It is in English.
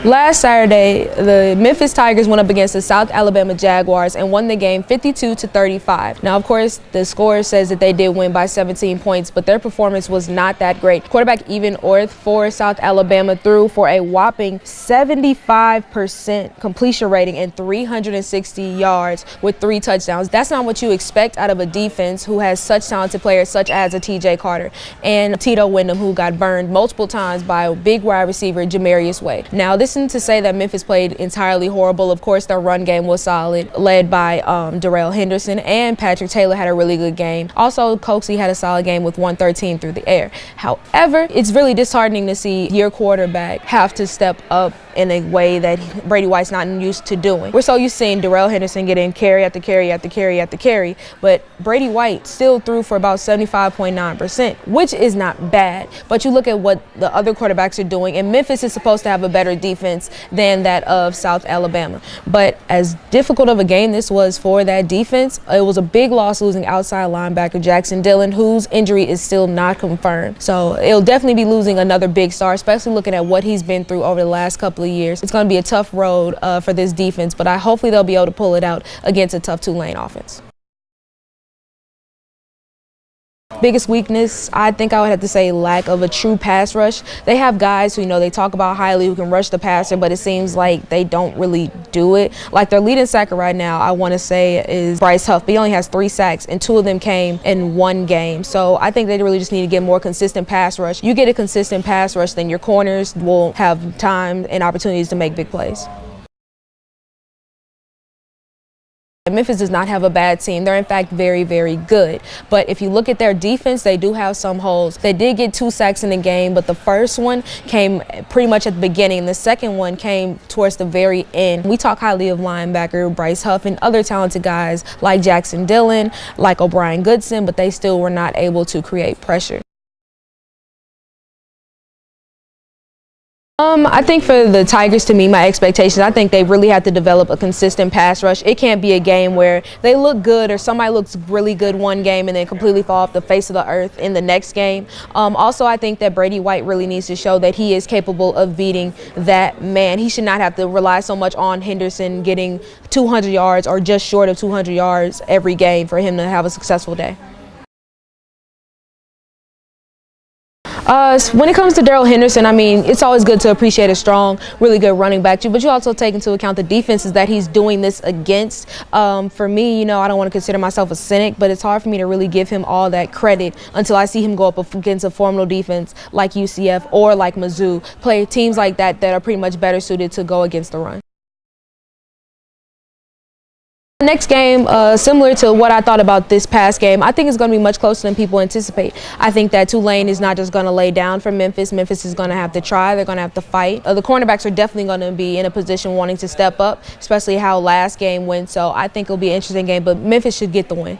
Last Saturday, the Memphis Tigers went up against the South Alabama Jaguars and won the game 52-35. Now, of course, the score says that they did win by 17 points, but their performance was not that great. Quarterback Even Orth for South Alabama threw for a whopping 75% completion rating and 360 yards with 3 touchdowns. That's not what you expect out of a defense who has such talented players such as a T.J. Carter and Tito Wyndham, who got burned multiple times by a big wide receiver, Jamarius Wade. Now, this isn't to say that Memphis played entirely horrible. Of course, their run game was solid, led by Darrell Henderson, and Patrick Taylor had a really good game. Also, Coxie had a solid game with 113 through the air. However, it's really disheartening to see your quarterback have to step up in a way that Brady White's not used to doing. We're so used to seeing Darrell Henderson getting carry after carry after carry after carry, but Brady White still threw for about 75.9%, which is not bad. But you look at what the other quarterbacks are doing, and Memphis is supposed to have a better defense than that of South Alabama. But as difficult of a game this was for that defense, it was a big loss losing outside linebacker Jackson Dillon, whose injury is still not confirmed. So it'll definitely be losing another big star, especially looking at what he's been through over the last couple of years. It's going to be a tough road for this defense, but hopefully they'll be able to pull it out against a tough Tulane offense. Biggest weakness, I think I would have to say lack of a true pass rush. They have guys who, they talk about highly who can rush the passer, but it seems like they don't really do it. Like their leading sacker right now, I want to say, is Bryce Huff, but he only has 3 sacks, and 2 of them came in 1 game. So I think they really just need to get more consistent pass rush. You get a consistent pass rush, then your corners will have time and opportunities to make big plays. Memphis does not have a bad team. They're in fact very, very good. But if you look at their defense, they do have some holes. They did get 2 sacks in the game, but the first one came pretty much at the beginning. The second one came towards the very end. We talk highly of linebacker Bryce Huff and other talented guys like Jackson Dillon, like O'Brien Goodson, but they still were not able to create pressure. I think for the Tigers to meet my expectations, I think they really have to develop a consistent pass rush. It can't be a game where they look good or somebody looks really good one game and then completely fall off the face of the earth in the next game. Also, I think that Brady White really needs to show that he is capable of beating that man. He should not have to rely so much on Henderson getting 200 yards or just short of 200 yards every game for him to have a successful day. When it comes to Darrell Henderson, I mean, it's always good to appreciate a strong, really good running back, but you also take into account the defenses that he's doing this against. For me, I don't want to consider myself a cynic, but it's hard for me to really give him all that credit until I see him go up against a formidable defense like UCF or like Mizzou, play teams like that are pretty much better suited to go against the run. Next game, similar to what I thought about this past game, I think it's going to be much closer than people anticipate. I think that Tulane is not just going to lay down for Memphis. Memphis is going to have to try. They're going to have to fight. The cornerbacks are definitely going to be in a position wanting to step up, especially how last game went. So I think it'll be an interesting game, but Memphis should get the win.